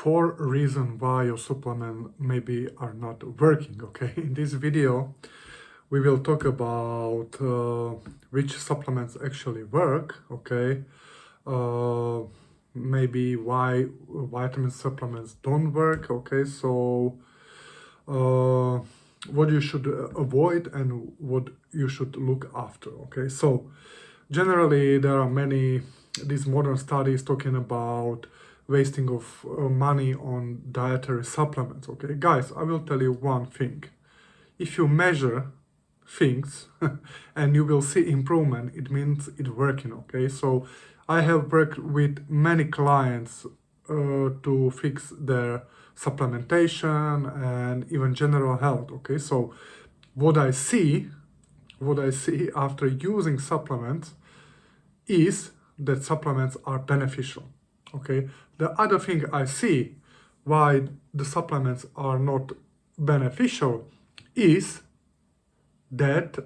4 reasons why your supplement maybe are not working. Okay, in this video we will talk about which supplements actually work. Okay, uh, maybe why vitamin supplements don't work. Okay, so what you should avoid and what you should look after. Okay, so generally there are many these modern studies talking about wasting of money on dietary supplements. Okay, guys, I will tell you one thing: if you measure things and you will see improvement, it means it's working. Okay, so I have worked with many clients to fix their supplementation and even general health. Okay, so what I see after using supplements is that supplements are beneficial. Okay, the other thing I see why the supplements are not beneficial is that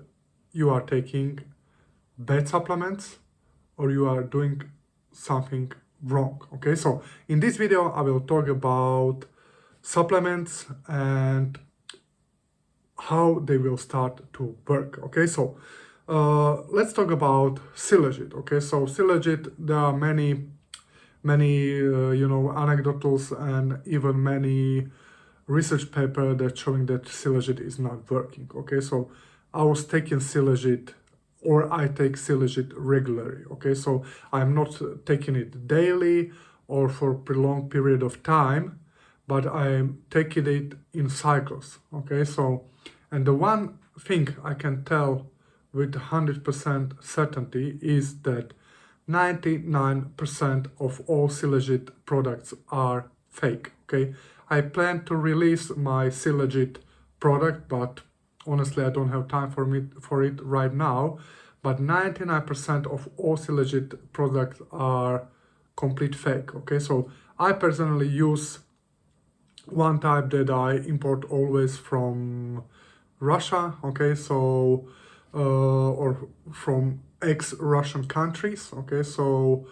you are taking bad supplements or you are doing something wrong. Okay, so in this video I will talk about supplements and how they will start to work. Okay, so let's talk about Silogit. Okay, so Silogit, there are many anecdotals and even many research paper that showing that Silogit is not working. Okay, so I was taking Silogit, or I take Silogit regularly. Okay, so I'm not taking it daily or for a prolonged period of time, but I'm taking it in cycles. Okay, so, and the one thing I can tell with 100% certainty is that 99% of all Silogit products are fake. Okay, I plan to release my Silogit product, but honestly I don't have time for it right now. But 99% of all Silogit products are complete fake. Okay, so I personally use one type that I import always from Russia. Okay, so or from ex-Russian countries. Okay, so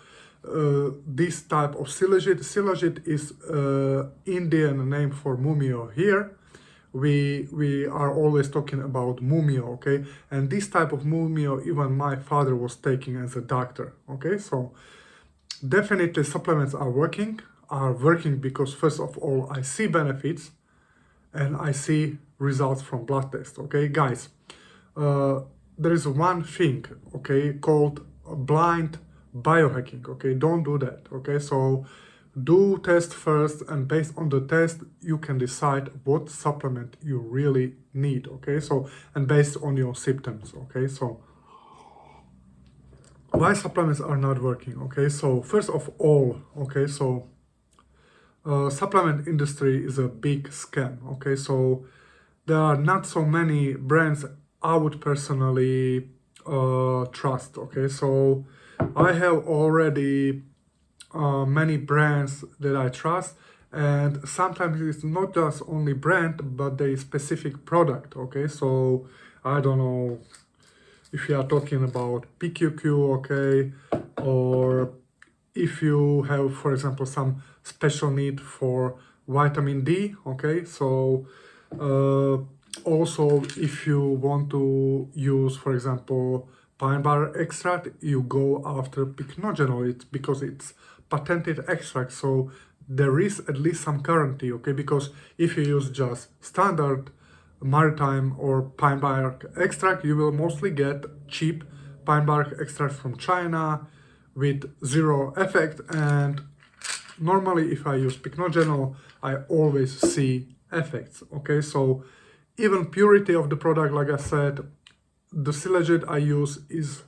this type of Silogit is Indian name for mumio here. We are always talking about mumio. Okay, and this type of mumio even my father was taking as a doctor. Okay, so definitely supplements are working because first of all I see benefits and I see results from blood tests. Okay, guys, there is one thing, okay, called blind biohacking. Okay, don't do that. Okay, so do test first, and based on the test you can decide what supplement you really need. Okay, so, and based on your symptoms. Okay, so why supplements are not working? Okay, so first of all, okay, so supplement industry is a big scam. Okay, so there are not so many brands I would personally trust. Okay, so I have already many brands that I trust, and sometimes it's not just only brand but the specific product. Okay, so I don't know if you are talking about PQQ, okay, or if you have, for example, some special need for vitamin D. Okay, so also if you want to use, for example, pine bar extract, you go after pycnogenol. It's because it's patented extract, so there is at least some guarantee. Okay, because if you use just standard maritime or pine bark extract, you will mostly get cheap pine bark extract from China with zero effect. And normally if I use pycnogenol, I always see effects. Okay, so even purity of the product, like I said, the Silogit I use is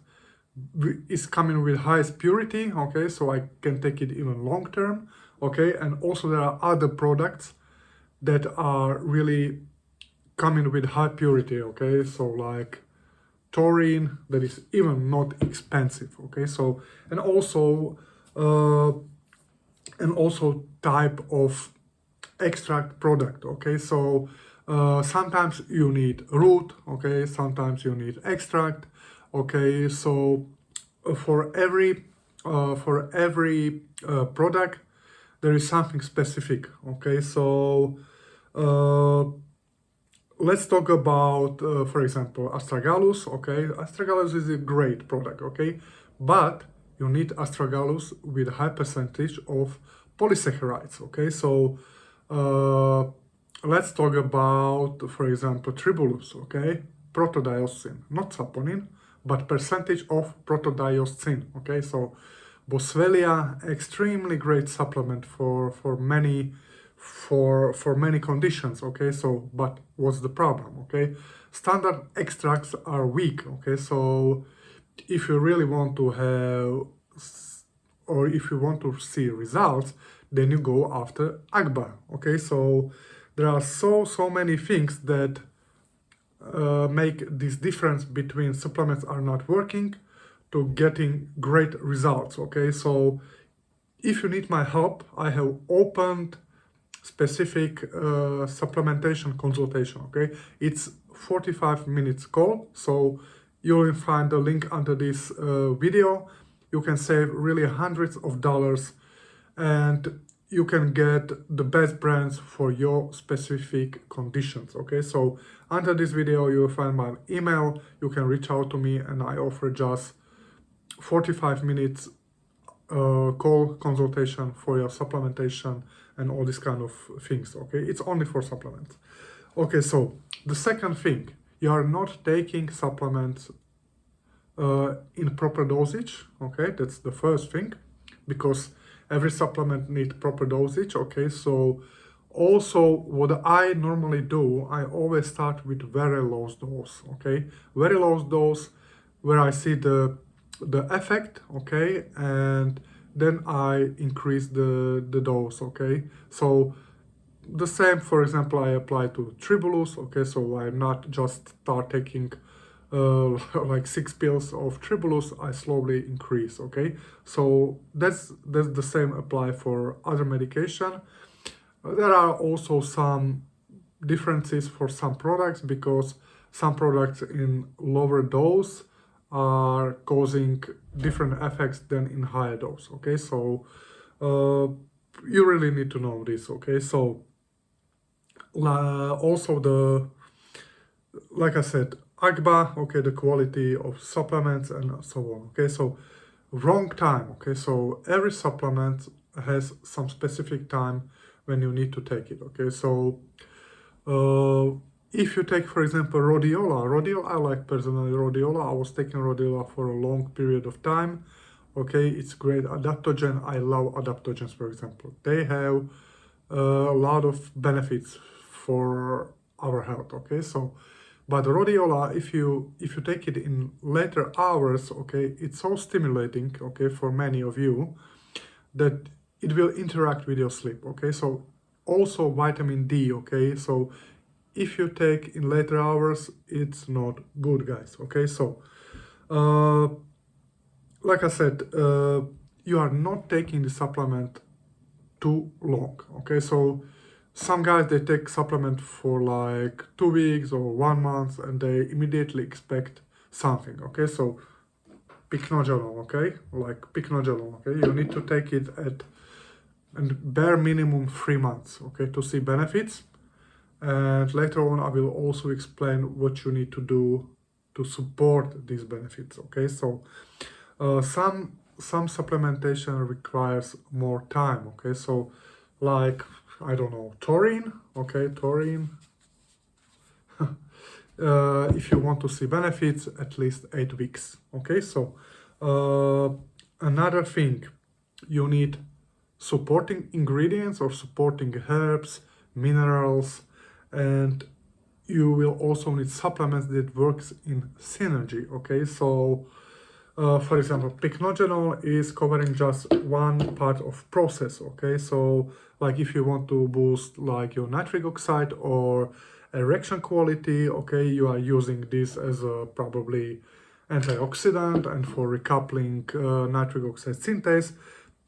coming with highest purity. Okay, so I can take it even long term. Okay, and also there are other products that are really coming with high purity. Okay, so like taurine, that is even not expensive. Okay, so and also type of extract product. Okay, so sometimes you need root. Okay, sometimes you need extract. Okay, so for every product there is something specific. Okay, so uh, let's talk about, for example, astragalus. Okay, astragalus is a great product. Okay, but you need astragalus with a high percentage of polysaccharides. Okay, so uh, let's talk about, for example, tribulus. Okay, protodioscine, not saponin, but percentage of protodioscine. Okay, so Boswellia, extremely great supplement for many conditions. Okay, so but what's the problem? Okay, standard extracts are weak. Okay, so if you really want to have or if you want to see results, then you go after Agba. Okay, so there are so many things that make this difference between supplements are not working to getting great results. Okay, so if you need my help, I have opened specific supplementation consultation. Okay, it's 45 minutes call, so you will find the link under this video. You can save really hundreds of dollars, and you can get the best brands for your specific conditions. Okay, so under this video you will find my email. You can reach out to me, and I offer just 45 minutes call consultation for your supplementation and all these kind of things. Okay, it's only for supplements. Okay, so the second thing, you are not taking supplements in proper dosage. Okay, that's the first thing, because every supplement needs proper dosage. Okay, so also what I normally do, I always start with very low dose. Okay, very low dose where I see the effect. Okay, and then I increase the dose. Okay, so the same, for example, I apply to tribulus. Okay, so I'm not just start taking like 6 pills of tribulus. I slowly increase. Okay, so that's the same apply for other medication. There are also some differences for some products, because some products in lower dose are causing different effects than in higher dose. Okay, so you really need to know this. Okay, so also like I said, Agba, okay, the quality of supplements and so on. Okay, so wrong time. Okay, so every supplement has some specific time when you need to take it. Okay, so if you take, for example, rhodiola, I like personally rhodiola. I was taking rhodiola for a long period of time. Okay, it's great adaptogen. I love adaptogens, for example. They have a lot of benefits for our health. Okay, so but rhodiola, if you take it in later hours, okay, it's so stimulating, okay, for many of you, that it will interact with your sleep. Okay, so also vitamin D. Okay, so if you take in later hours, it's not good, guys. Okay, so like I said, you are not taking the supplement too long. Okay, so some guys, they take supplement for like 2 weeks or 1 month, and they immediately expect something. Okay, so pycnogenol, okay, like pycnogenol, okay, you need to take it at and bare minimum 3 months, okay, to see benefits. And later on I will also explain what you need to do to support these benefits. Okay, so some supplementation requires more time. Okay, so like, I don't know, taurine. Okay, taurine. If you want to see benefits, at least 8 weeks. Okay, so another thing, you need supporting ingredients or supporting herbs, minerals, and you will also need supplements that works in synergy. Okay, so for example, pycnogenol is covering just one part of process. Okay, so like if you want to boost like your nitric oxide or erection quality, okay, you are using this as a probably antioxidant and for recoupling nitric oxide synthase,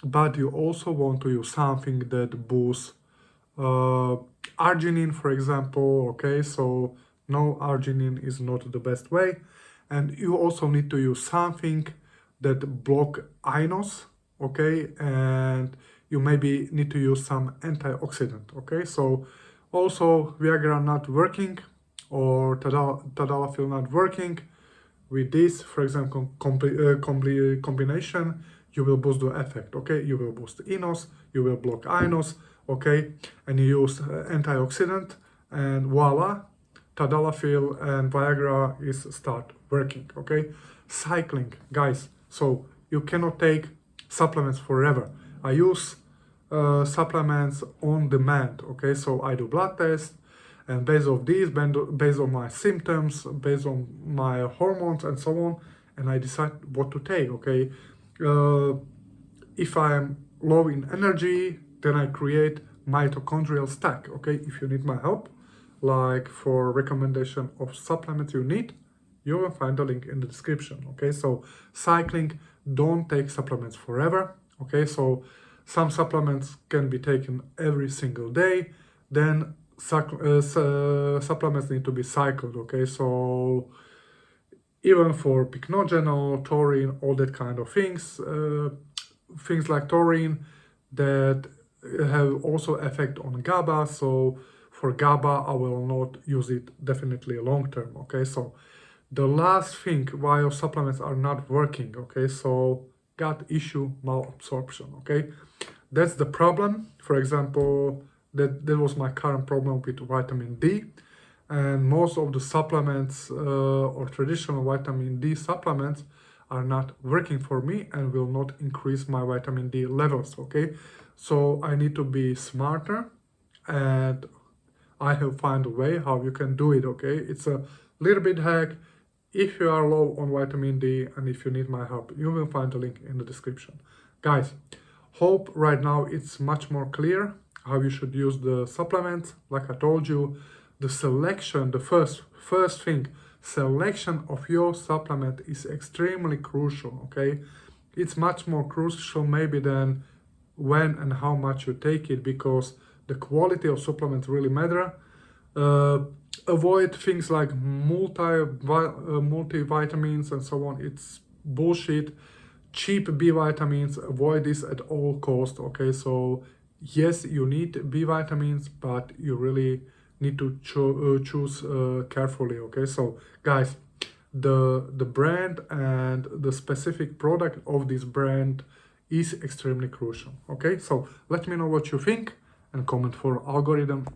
but you also want to use something that boosts arginine, for example. Okay, so no, arginine is not the best way. And you also need to use something that block inos. Okay, and you maybe need to use some antioxidant, okay? So also Viagra not working or tadalafil not working. With this, for example, combination, you will boost the effect, okay? You will boost enos, you will block inos, okay? And you use antioxidant, and voila, tadalafil and Viagra is start working, okay? Cycling, guys. So you cannot take supplements forever. I use supplements on demand, okay? So I do blood tests, and based on these, based on my symptoms, based on my hormones and so on, and I decide what to take, okay? If I am low in energy, then I create mitochondrial stack, okay? If you need my help, like for recommendation of supplements you need, you will find the link in the description, okay? So cycling, don't take supplements forever, okay? So some supplements can be taken every single day, then supplements need to be cycled, okay? So even for pycnogenol, taurine, all that kind of things, things like taurine that have also effect on GABA. So for GABA, I will not use it definitely long term, okay? So the last thing why your supplements are not working, okay? So gut issue, malabsorption, okay? That's the problem. For example, that was my current problem with vitamin D, and most of the supplements or traditional vitamin D supplements are not working for me and will not increase my vitamin D levels, okay? So I need to be smarter, and I have found a way how you can do it, okay? It's a little bit hack. If you are low on vitamin D and if you need my help, you will find the link in the description. Guys, hope right now it's much more clear how you should use the supplements. Like I told you, the selection, the first thing, selection of your supplement is extremely crucial, okay? It's much more crucial maybe than when and how much you take it, because the quality of supplements really matter. Avoid things like multivitamins and so on. It's bullshit. Cheap B vitamins, avoid this at all cost, okay? So yes, you need B vitamins, but you really need to choose carefully, okay? So guys, the brand and the specific product of this brand is extremely crucial, okay? So let me know what you think and comment for algorithm.